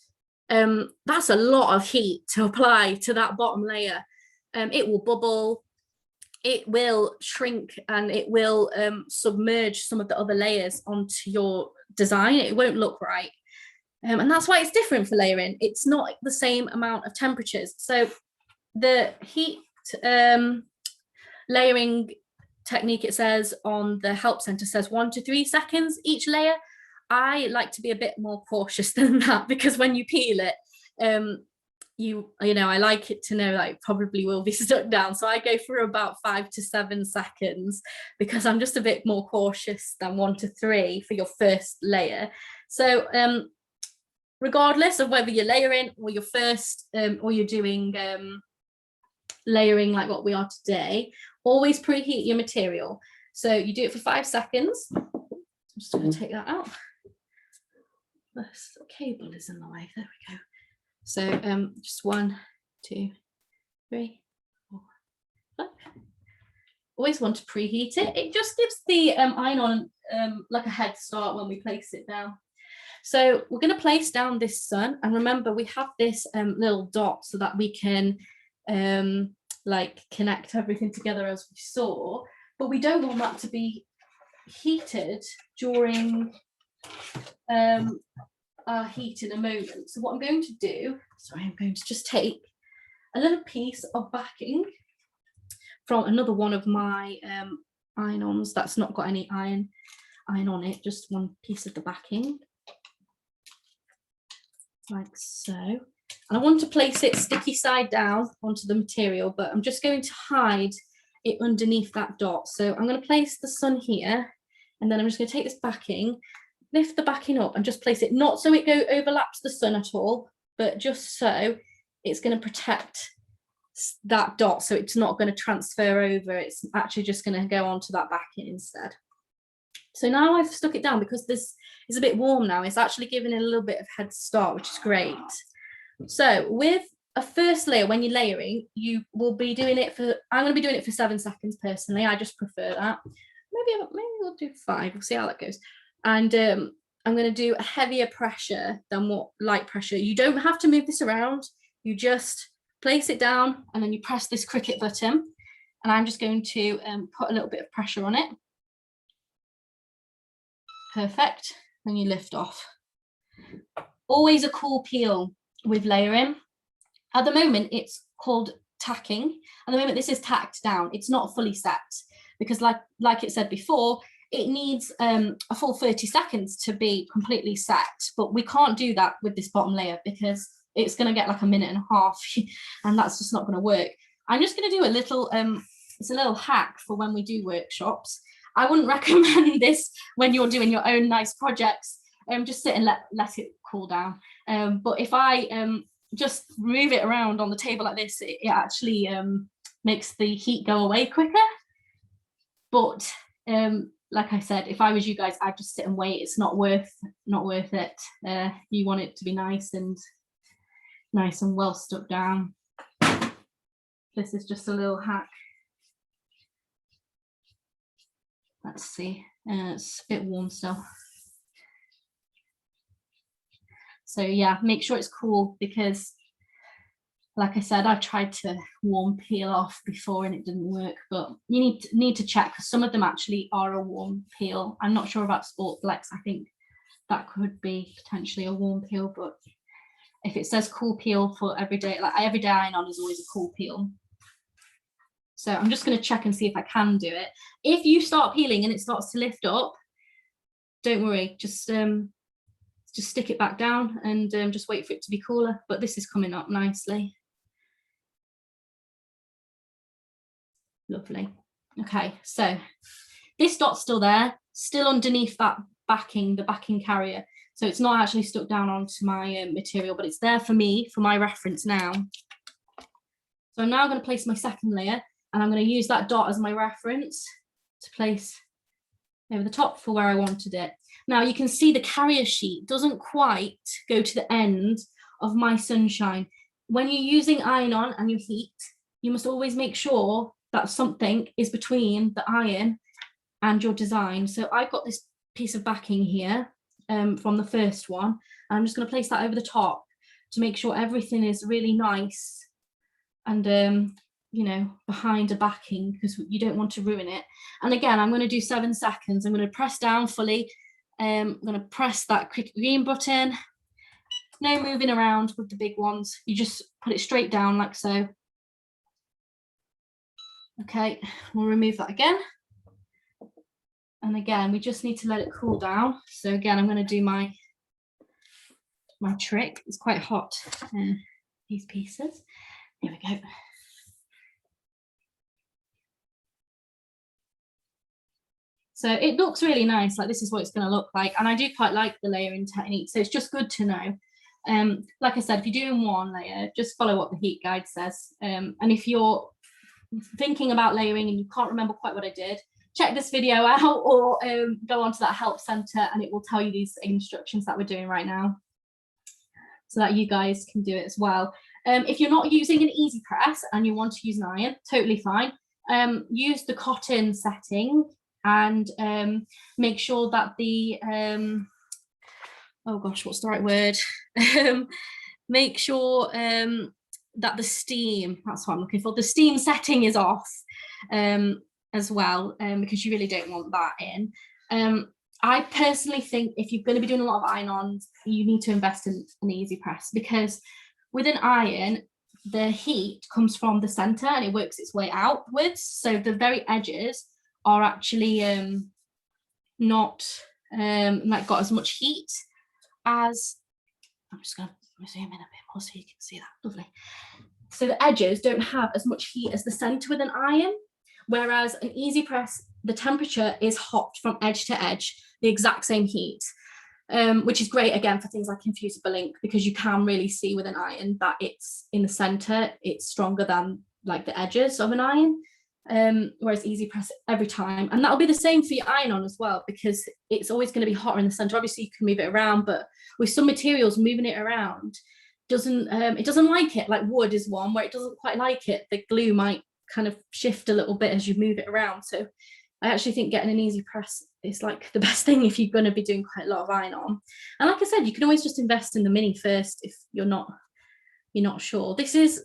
That's a lot of heat to apply to that bottom layer. It will bubble, it will shrink and it will submerge some of the other layers onto your design. It won't look right. And that's why it's different for layering. It's not the same amount of temperatures. So the heat layering technique, it says on the help center, says 1 to 3 seconds each layer. I like to be a bit more cautious than that, because when you peel it, you know, I like it to know that it probably will be stuck down. So I go for about 5 to 7 seconds, because I'm just a bit more cautious than 1 to 3 for your first layer. So regardless of whether you're layering or you're first or you're doing layering like what we are today, always preheat your material. So you do it for 5 seconds. I'm just going to take that out. The cable is in the way. There we go. So just 1, 2, 3, 4, 5. Always want to preheat it. It just gives the iron on like a head start when we place it down. So we're going to place down this sun, and remember we have this little dot so that we can like connect everything together as we saw, but we don't want that to be heated during our heat in a moment. So what I'm going to do, I'm going to just take a little piece of backing from another one of my iron-ons that's not got any iron on it, just one piece of the backing, like so. And I want to place it sticky side down onto the material, but I'm just going to hide it underneath that dot. So I'm going to place the sun here, and then I'm just going to take this backing, lift the backing up and just place it, not so it overlaps the sun at all, but just so it's going to protect that dot, so it's not going to transfer over. It's actually just going to go onto that backing instead. So now I've stuck it down, because this is a bit warm now. It's actually giving it a little bit of head start, which is great. So with a first layer, when you're layering, you will be doing it for, I'm going to be doing it for 7 seconds personally. I just prefer that. Maybe we'll do 5. We'll see how that goes. And I'm going to do a heavier pressure than what light pressure. You don't have to move this around. You just place it down and then you press this Cricut button. And I'm just going to put a little bit of pressure on it. Perfect. Then you lift off. Always a cool peel with layering. At the moment, it's called tacking. At the moment, this is tacked down. It's not fully set, because like it said before, it needs a full 30 seconds to be completely set, but we can't do that with this bottom layer because it's going to get like 1.5 minutes and that's just not going to work. I'm just going to do a little, it's a little hack for when we do workshops. I wouldn't recommend this when you're doing your own nice projects. Just sit and let it cool down. But if I just move it around on the table like this, it actually makes the heat go away quicker. But like I said, if I was you guys, I'd just sit and wait. It's not worth it. You want it to be nice and well stuck down. This is just a little hack. Let's see. It's a bit warm still. So yeah, make sure it's cool, because like I said, I tried to warm peel off before and it didn't work, but you need to check, because some of them actually are a warm peel. I'm not sure about Sport Flex. I think that could be potentially a warm peel, but if it says cool peel for everyday, like everyday iron on is always a cool peel. So I'm just going to check and see if I can do it. If you start peeling and it starts to lift up, don't worry, just stick it back down and just wait for it to be cooler. But this is coming up nicely. Lovely. Okay, so this dot's still there, still underneath that backing, the backing carrier. So it's not actually stuck down onto my material, but it's there for me, for my reference now. So I'm now going to place my second layer, and I'm going to use that dot as my reference to place over the top for where I wanted it. Now you can see the carrier sheet doesn't quite go to the end of my sunshine. When you're using iron on and you heat, you must always make sure that something is between the iron and your design. So I've got this piece of backing here from the first one. I'm just going to place that over the top to make sure everything is really nice and you know, behind a backing because you don't want to ruin it. And again, I'm going to do 7 seconds. I'm going to press down fully. I'm going to press that Cricut green button. No moving around with the big ones. You just put it straight down like so. Okay, we'll remove that again. And again, we just need to let it cool down. So again, I'm going to do my trick. It's quite hot, these pieces. Here we go. So it looks really nice. Like, this is what it's going to look like. And I do quite like the layering technique. So it's just good to know. Like I said, if you're doing one layer, just follow what the heat guide says. And if you're thinking about layering and you can't remember quite what I did, check this video out, or go onto that help center and it will tell you these instructions that we're doing right now, so that you guys can do it as well. If you're not using an easy press and you want to use an iron, totally fine. Use the cotton setting and make sure that the oh gosh, what's the right word? Make sure that the steam, that's what I'm looking for, the steam setting is off as well, because you really don't want that in. I personally think if you're going to be doing a lot of iron-ons, you need to invest in an easy press, because with an iron, the heat comes from the center and it works its way outwards. So the very edges are actually not like got as much heat as, I'm just going to zoom in a bit more so you can see that. Lovely. So the edges don't have as much heat as the center with an iron, whereas an easy press, the temperature is hot from edge to edge, the exact same heat, which is great again for things like infusible ink, because you can really see with an iron that it's in the center, it's stronger than like the edges of an iron. Whereas easy press every time, and that'll be the same for your iron on as well, because it's always going to be hotter in the center. Obviously you can move it around, but with some materials, moving it around doesn't it doesn't like it. Like wood is one where it doesn't quite like it. The glue might kind of shift a little bit as you move it around. So I actually think getting an easy press is like the best thing if you're going to be doing quite a lot of iron on. And like I said, you can always just invest in the mini first if you're not sure. This is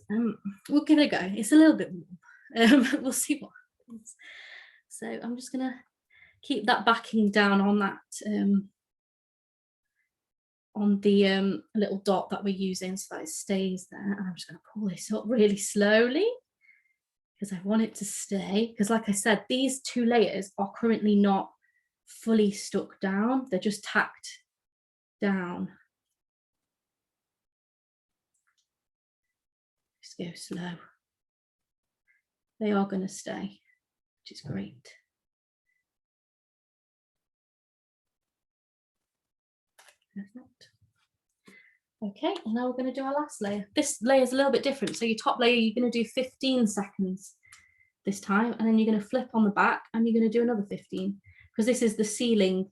we'll give it a go. It's a little bit warm. We'll see what happens. So I'm just gonna keep that backing down on that on the little dot that we're using so that it stays there. And I'm just gonna pull this up really slowly because I want it to stay, because like I said, these 2 layers are currently not fully stuck down, they're just tacked down. Just go slow. They are going to stay, which is great. Perfect. Okay, and now we're going to do our last layer. This layer is a little bit different. So your top layer, you're going to do 15 seconds this time, and then you're going to flip on the back and you're going to do another 15, because this is the sealing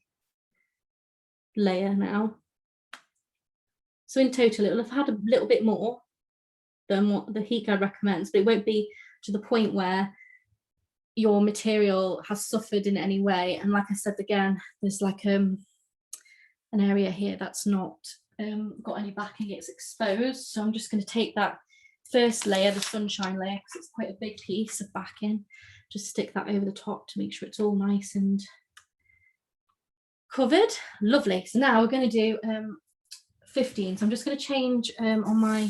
layer now. So in total, it will have had a little bit more than what the heat guide recommends, but it won't be to the point where your material has suffered in any way. And like I said, again, there's like an area here that's not got any backing, it's exposed. So I'm just going to take that first layer, the sunshine layer, because it's quite a big piece of backing, just stick that over the top to make sure it's all nice and covered. Lovely. So now we're going to do 15. So I'm just going to change on my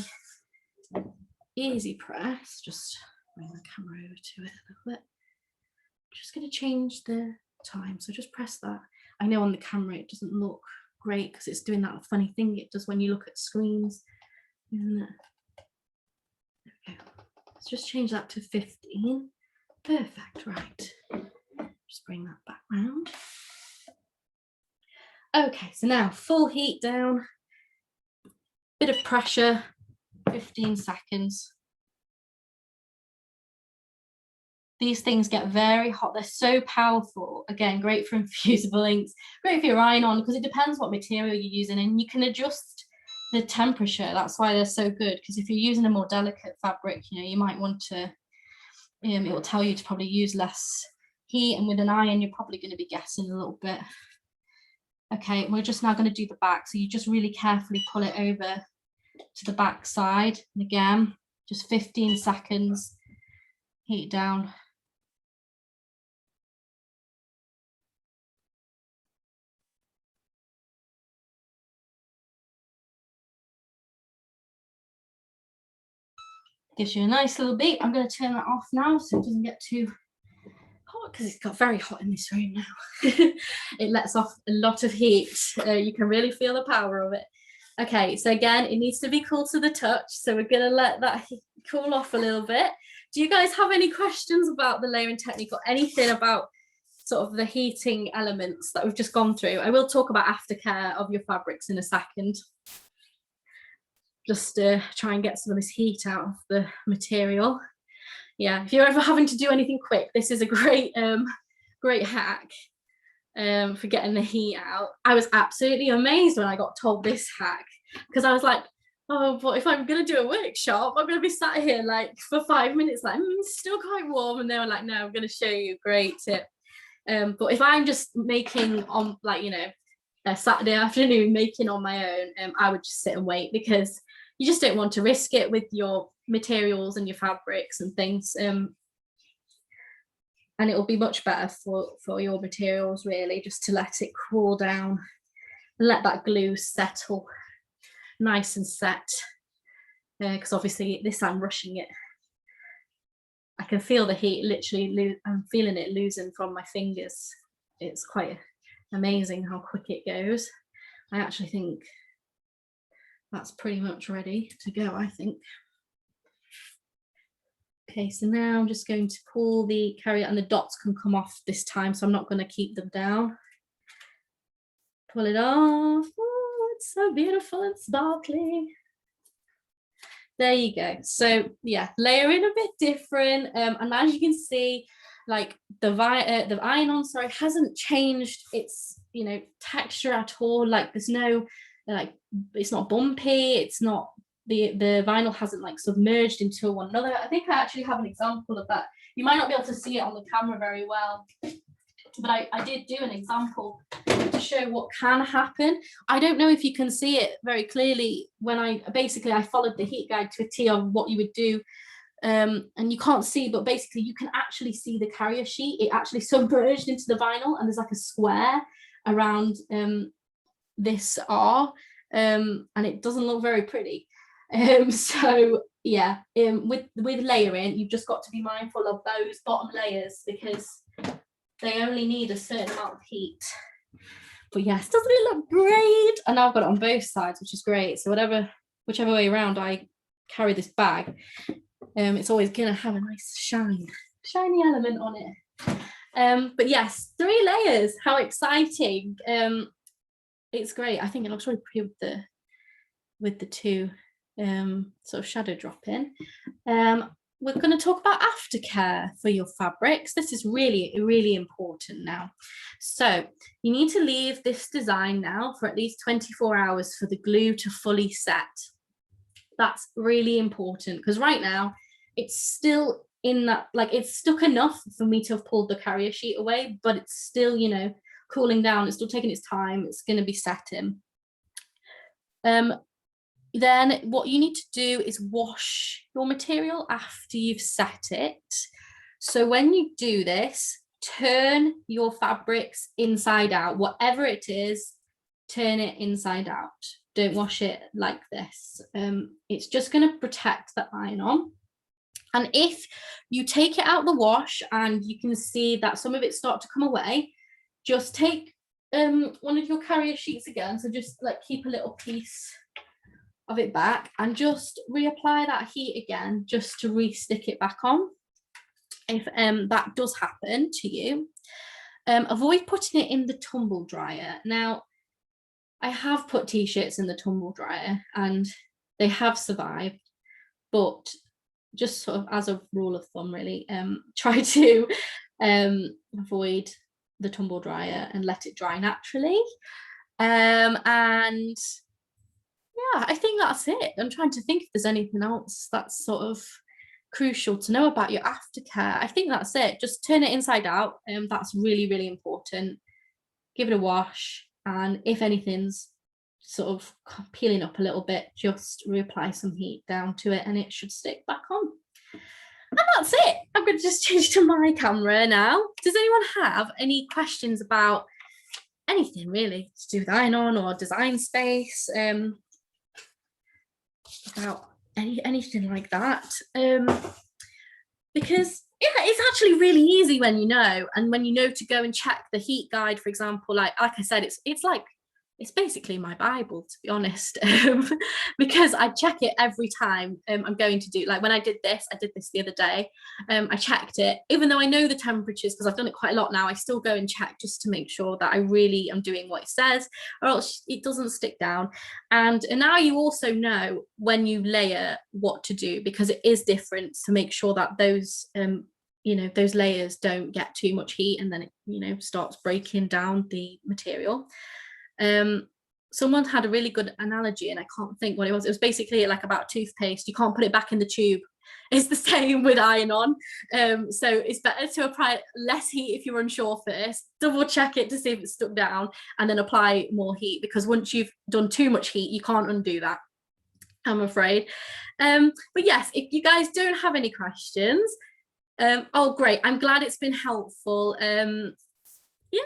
easy press, just bring the camera over to it a little bit. Just going to change the time, so just press that. I know on the camera it doesn't look great because it's doing that funny thing it does when you look at screens. There we go. Let's just change that to 15. Perfect. Right, just bring that back round. Okay, so now full heat down, bit of pressure, 15 seconds. These things get very hot. They're so powerful. Again, great for infusible inks, great for your iron on, because it depends what material you're using, and you can adjust the temperature. That's why they're so good, because if you're using a more delicate fabric, you know, you might want to, it will tell you to probably use less heat, and with an iron, you're probably going to be guessing a little bit. Okay, we're just now going to do the back. So you just really carefully pull it over to the back side. And again, just 15 seconds. heat down. Gives you a nice little beat. I'm going to turn that off now so it doesn't get too hot, because it's got very hot in this room now. It lets off a lot of heat. You can really feel the power of it. Okay, so again, it needs to be cool to the touch, so we're going to let that cool off a little bit. Do you guys have any questions about the layering technique or anything about sort of the heating elements that we've just gone through? I will talk about aftercare of your fabrics in a second. Just to try and get some of this heat out of the material. Yeah, if you're ever having to do anything quick, this is a great great hack for getting the heat out. I was absolutely amazed when I got told this hack, because I was like, oh, but if I'm gonna do a workshop, I'm gonna be sat here like for 5 minutes like still quite warm, and they were like, no, I'm gonna show you, great tip. But if I'm just making on, like, you know, a Saturday afternoon making on my own, I would just sit and wait, because you just don't want to risk it with your materials and your fabrics and things. And it will be much better for your materials, really, just to let it cool down and let that glue settle nice and set. Because obviously this, I'm rushing it. I can feel the heat literally, I'm feeling it losing from my fingers. It's quite amazing how quick it goes. I actually think that's pretty much ready to go, I think. Okay, so now I'm just going to pull the carrier, and the dots can come off this time, so I'm not going to keep them down. Pull it off. Oh, it's so beautiful and sparkly. There you go. So yeah, layering a bit different, and as you can see, like the iron-on, sorry, hasn't changed its, you know, texture at all. Like there's no, like, it's not bumpy, it's not, the vinyl hasn't like submerged into one another. I think I actually have an example of that. You might not be able to see it on the camera very well, but I did do an example to show what can happen. I don't know if you can see it very clearly when I followed the heat guide to a T of what you would do. And you can't see, but basically you can actually see the carrier sheet. It actually submerged into the vinyl, and there's like a square around this R, and it doesn't look very pretty. So yeah, with layering, you've just got to be mindful of those bottom layers, because they only need a certain amount of heat. But yes, doesn't it look great? And now I've got it on both sides, which is great. So whichever way around I carry this bag, it's always gonna have a nice shiny element on it. But yes, 3 layers, how exciting. It's great. I think it looks really pretty with the 2 sort of shadow dropping. We're going to talk about aftercare for your fabrics. This is really, really important now. So you need to leave this design now for at least 24 hours for the glue to fully set. That's really important, because right now it's still in that, like, it's stuck enough for me to have pulled the carrier sheet away, but it's still, you know, cooling down. It's still taking its time. It's going to be setting. Then what you need to do is wash your material after you've set it. So when you do this, turn your fabrics inside out. Whatever it is, turn it inside out. Don't wash it like this. It's just going to protect the iron-on. And if you take it out the wash and you can see that some of it start to come away, just take one of your carrier sheets again. So just like keep a little piece of it back and just reapply that heat again, just to re-stick it back on. If that does happen to you, avoid putting it in the tumble dryer. Now, I have put t-shirts in the tumble dryer and they have survived, but just sort of as a rule of thumb, really, try to avoid the tumble dryer and let it dry naturally. And yeah, I think that's it. I'm trying to think if there's anything else that's sort of crucial to know about your aftercare. I think that's it. Just turn it inside out. That's really, really important. Give it a wash, and if anything's sort of peeling up a little bit, just reapply some heat down to it and it should stick back on. And that's it. I'm going to just change to my camera now. Does anyone have any questions about anything really to do with iron-on or design space? About anything like that? Because yeah, it's actually really easy when you know, and when you know to go and check the heat guide, for example. Like I said, it's basically my Bible, to be honest, because I check it every time I'm going to do, like when I did this the other day. I checked it, even though I know the temperatures, because I've done it quite a lot now. I still go and check just to make sure that I really am doing what it says, or else it doesn't stick down. And now you also know when you layer what to do, because it is different, to make sure that those those layers don't get too much heat and then it starts breaking down the material. Someone had a really good analogy, and I can't think what it was. It was basically like about toothpaste. You can't put it back in the tube. It's the same with iron-on. So it's better to apply less heat if you're unsure first. Double check it to see if it's stuck down, and then apply more heat, because once you've done too much heat, you can't undo that, I'm afraid. But yes, if you guys don't have any questions, oh great, I'm glad it's been helpful. Yeah,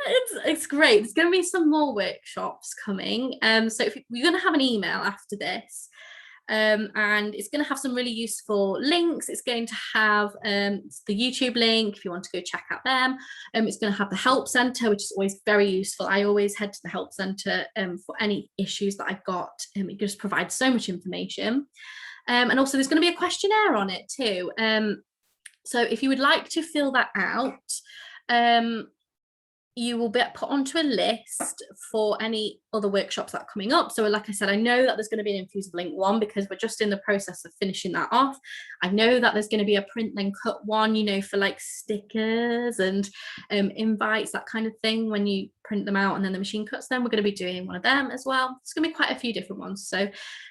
it's great. There's going to be some more workshops coming. So we're going to have an email after this, and it's going to have some really useful links. It's going to have the YouTube link if you want to go check out them. It's going to have the help center, which is always very useful. I always head to the help center for any issues that I've got. It just provides so much information. And also there's going to be a questionnaire on it too. So if you would like to fill that out, you will be put onto a list for any other workshops that are coming up. So like I said, I know that there's going to be an Infusive Link one, because we're just in the process of finishing that off. I know that there's going to be a print then cut one, for like stickers and invites, that kind of thing. When you print them out and then the machine cuts them, we're going to be doing one of them as well. It's going to be quite a few different ones. So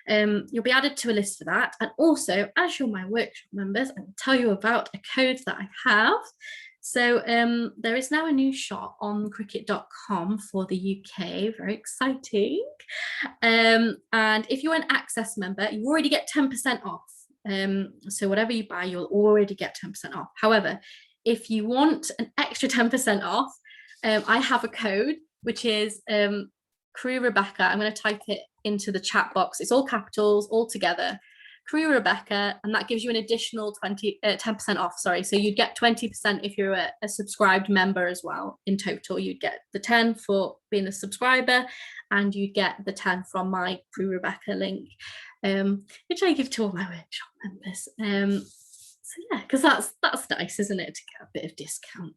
you'll be added to a list for that. And also, as you're my workshop members, I will tell you about a code that I have. So there is now a new shop on Cricut.com for the UK, very exciting. And if you're an Access member, you already get 10% off. So whatever you buy, you'll already get 10% off. However, if you want an extra 10% off, I have a code, which is Crew Rebecca. I'm going to type it into the chat box. It's all capitals, all together. Crew Rebecca, and that gives you an additional 10% off. Sorry, so you'd get 20% if you're a subscribed member as well. In total, you'd get the 10 for being a subscriber, and you'd get the 10 from my Crew Rebecca link, which I give to all my workshop members. So yeah, because that's nice, isn't it, to get a bit of discount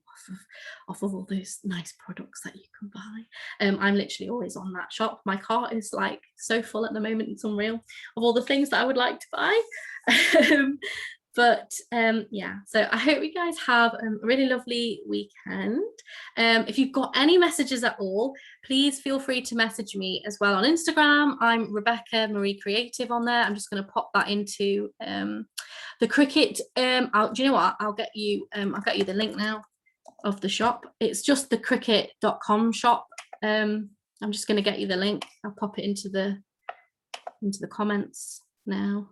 off of all those nice products that you can buy. I'm literally always on that shop. My cart is like so full at the moment, it's unreal, of all the things that I would like to buy. But yeah, so I hope you guys have a really lovely weekend. If you've got any messages at all, please feel free to message me as well on Instagram. I'm Rebecca Marie Creative on there. I'm just going to pop that into the Cricut. Do you know what? I'll get you the link now of the shop. It's just the Cricut.com shop. I'm just going to get you the link. I'll pop it into the comments now.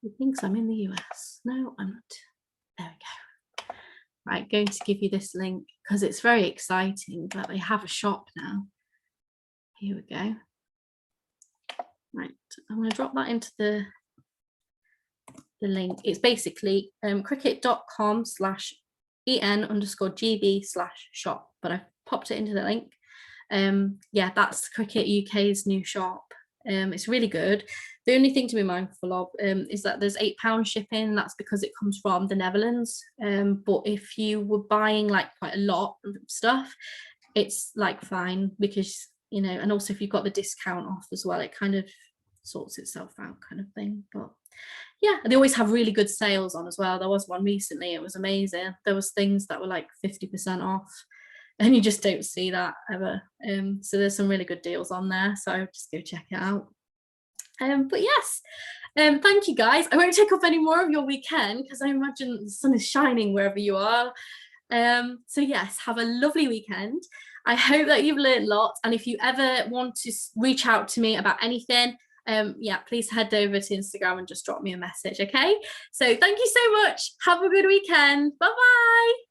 It thinks I'm in the US. No, I'm not. There we go. Right, going to give you this link because it's very exciting that they have a shop now. Here we go. Right, I'm going to drop that into the link. It's basically cricut.com/en_gb/shop, but I've popped it into the link. Yeah, that's Cricut UK's new shop. It's really good. The only thing to be mindful of is that there's £8 shipping. That's because it comes from the Netherlands. But if you were buying like quite a lot of stuff, it's like fine, because and also if you've got the discount off as well, it kind of sorts itself out, kind of thing. But yeah, they always have really good sales on as well. There was one recently, it was amazing. There was things that were like 50% off, and you just don't see that ever. So there's some really good deals on there, so just go check it out. But yes, thank you guys. I won't take up any more of your weekend because I imagine the sun is shining wherever you are. So yes, have a lovely weekend. I hope that you've learned lots, and if you ever want to reach out to me about anything, yeah, please head over to Instagram and just drop me a message. Okay, so thank you so much. Have a good weekend. Bye bye.